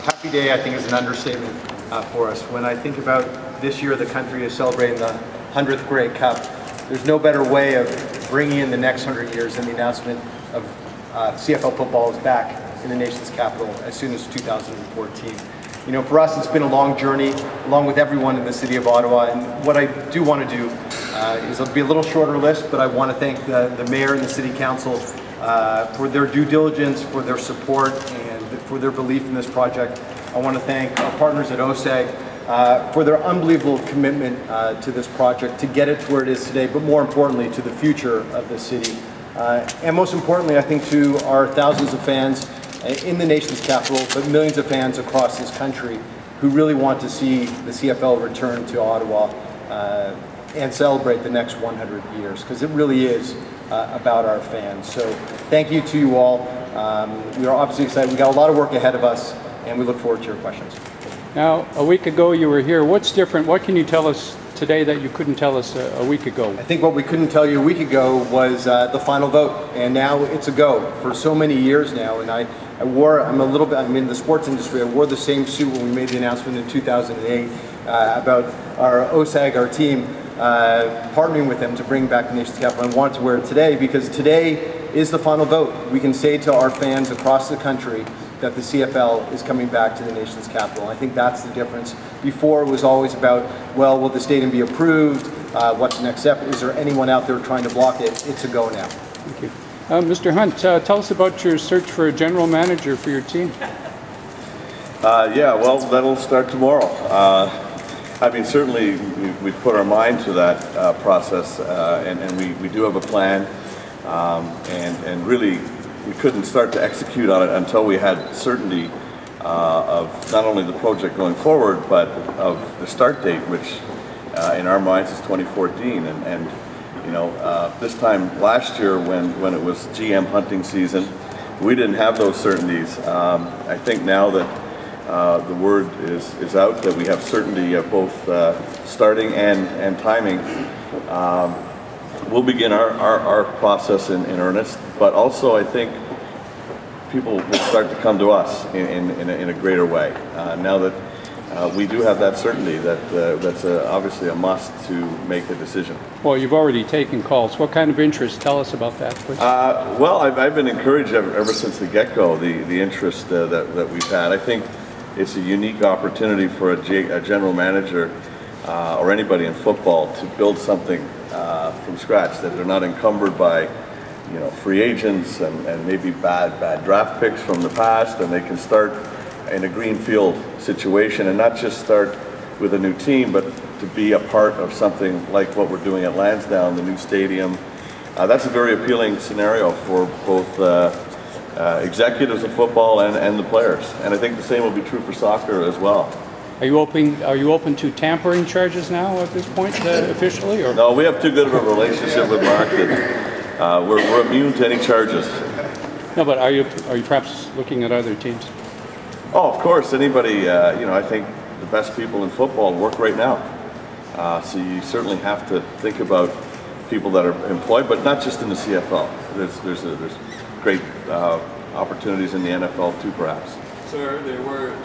Happy day, I think, is an understatement for us. When I think about this year, the country is celebrating the 100th Grey Cup. There's no better way of bringing in the next 100 years than the announcement of CFL football is back in the nation's capital as soon as 2014. You know, for us, it's been a long journey, along with everyone in the city of Ottawa. And what I do want to do is it'll be a little shorter list, but I want to thank the mayor and the city council for their due diligence, for their support, and for their belief in this project. I want to thank our partners at OSAG for their unbelievable commitment to this project, to get it to where it is today, but more importantly, to the future of the city. And most importantly, I think to our thousands of fans in the nation's capital, but millions of fans across this country who really want to see the CFL return to Ottawa and celebrate the next 100 years, because it really is about our fans. So thank you to you all. We are obviously excited. We've got a lot of work ahead of us, and we look forward to your questions. Now, a week ago you were here. What's different? What can you tell us today that you couldn't tell us a week ago? I think what we couldn't tell you a week ago was the final vote, and now it's a go. For so many years now, and I'm in the sports industry. I wore the same suit when we made the announcement in 2008 about our OSAG, our team, partnering with them to bring back the nation's capital. I want to wear it today because today is the final vote. We can say to our fans across the country that the CFL is coming back to the nation's capital. I think that's the difference. Before it was always about, well, will the stadium be approved? What's the next step? Is there anyone out there trying to block it? It's a go now. Thank you. Mr. Hunt, tell us about your search for a general manager for your team. Yeah, well, that'll start tomorrow. I mean, certainly we've put our mind to that process, and we do have a plan, and really we couldn't start to execute on it until we had certainty of not only the project going forward, but of the start date, which in our minds is 2014. And you know, this time last year when it was GM hunting season, we didn't have those certainties. I think now that the word is out that we have certainty of both starting and timing, we'll begin our process in earnest, but also I think people will start to come to us in a greater way. Now that we do have that certainty that's obviously a must to make a decision. Well, you've already taken calls. What kind of interest? Tell us about that, please. Well, I've been encouraged ever since the get-go, the interest that we've had. I think it's a unique opportunity for a general manager or anybody in football to build something from scratch, that they're not encumbered by, you know, free agents and maybe bad draft picks from the past, and they can start in a greenfield situation and not just start with a new team, but to be a part of something like what we're doing at Landsdowne, the new stadium. That's a very appealing scenario for both executives of football and the players, and I think the same will be true for soccer as well. Are you open to tampering charges now at this point, officially? Or? No, we have too good of a relationship with Mark that we're immune to any charges. No, but are you perhaps looking at other teams? Oh, of course. Anybody, you know, I think the best people in football work right now. So you certainly have to think about people that are employed, but not just in the CFL. There's great opportunities in the NFL too, perhaps. Sir, there were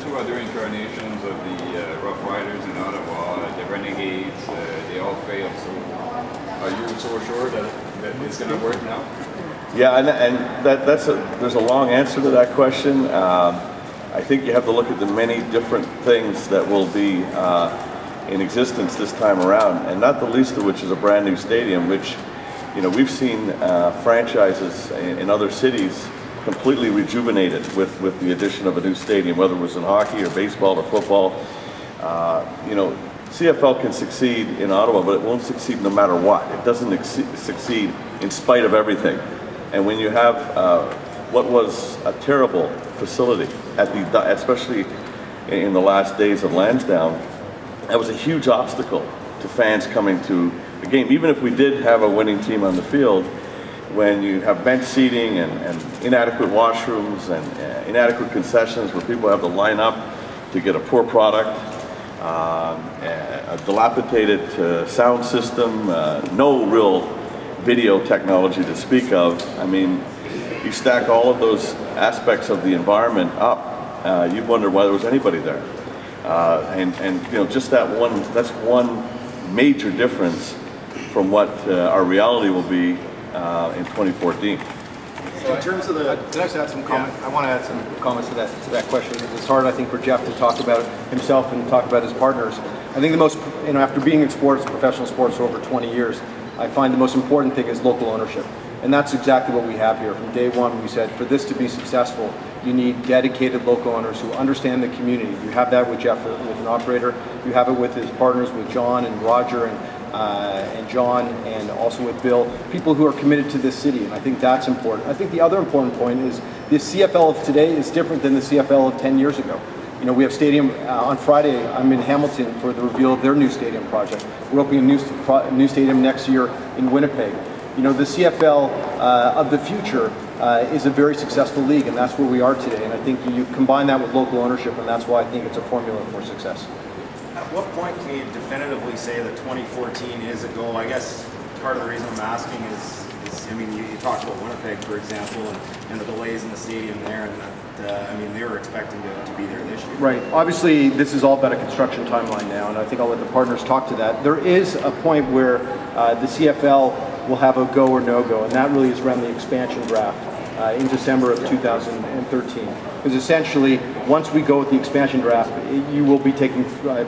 two other incarnations of the Rough Riders in Ottawa, the Renegades. They all failed. So are you so sure that it's going to work now? Yeah, and there's a long answer to that question. I think you have to look at the many different things that will be in existence this time around, and not the least of which is a brand new stadium, which, you know, we've seen franchises in other cities completely rejuvenated with the addition of a new stadium, whether it was in hockey or baseball or football. You know, CFL can succeed in Ottawa, but it won't succeed no matter what. It doesn't succeed in spite of everything. And when you have what was a terrible facility especially in the last days of Landsdowne, that was a huge obstacle to fans coming to the game. Even if we did have a winning team on the field, when you have bench seating and inadequate washrooms and inadequate concessions where people have to line up to get a poor product, a dilapidated sound system, no real video technology to speak of. I mean, you stack all of those aspects of the environment up, you'd wonder why there was anybody there. And you know, just that's one major difference from what our reality will be in 2014. So in terms of the, can I just add some comment? I want to add some comments to that question. It's hard, I think, for Jeff to talk about himself and talk about his partners. I think the most, you know, after being in sports, professional sports for over 20 years, I find the most important thing is local ownership. And that's exactly what we have here. From day one, we said, for this to be successful, you need dedicated local owners who understand the community. You have that with Jeff, with an operator. You have it with his partners, with John and Roger and John, and also with Bill, people who are committed to this city, and I think that's important. I think the other important point is the CFL of today is different than the CFL of 10 years ago. You know, we have stadium, on Friday, I'm in Hamilton for the reveal of their new stadium project. We're opening a new stadium next year in Winnipeg. You know, the CFL of the future is a very successful league, and that's where we are today, and I think you combine that with local ownership, and that's why I think it's a formula for success. At what point can you definitively say that 2014 is a go? I guess part of the reason I'm asking is I mean, you talked about Winnipeg, for example, and the delays in the stadium there, and that, I mean, they were expecting to be there this year. Right. Obviously, this is all about a construction timeline now, and I think I'll let the partners talk to that. There is a point where the CFL will have a go or no go, and that really is around the expansion draft in December of 2013. Because essentially, once we go with the expansion draft, you will be taking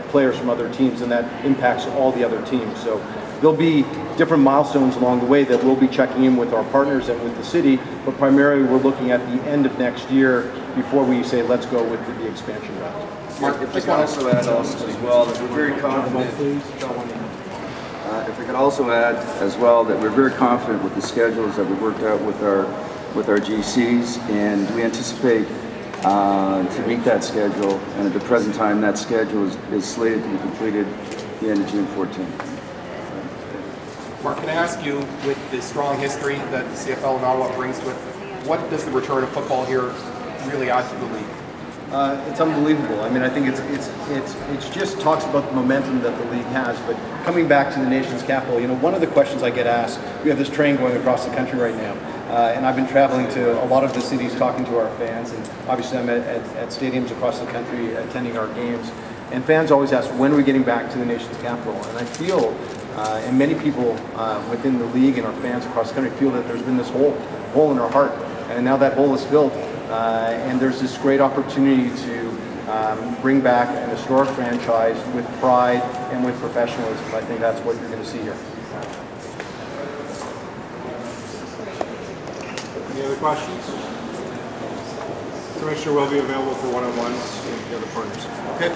players from other teams, and that impacts all the other teams. So there'll be different milestones along the way that we'll be checking in with our partners and with the city, but primarily we're looking at the end of next year before we say let's go with the expansion draft. Mark, if I could also add also as well that we're very confident. If I could also add as well that we're very confident with the schedules that we worked out with our GCs, and we anticipate to meet that schedule. And at the present time, that schedule is slated to be completed the end of June 14th. Mark, can I ask you, with the strong history that the CFL in Ottawa brings to it, what does the return of football here really add to the league? It's unbelievable. I mean, I think it just talks about the momentum that the league has. But coming back to the nation's capital, you know, one of the questions I get asked, we have this train going across the country right now, and I've been traveling to a lot of the cities talking to our fans, and obviously I'm at stadiums across the country attending our games. And fans always ask, when are we getting back to the nation's capital? And I feel, and many people within the league and our fans across the country feel that there's been this hole in our heart, and now that hole is filled. And there's this great opportunity to bring back an historic franchise with pride and with professionalism. I think that's what you're going to see here. Any other questions? Commissioner will be available for one-on-ones with the other partners. Okay.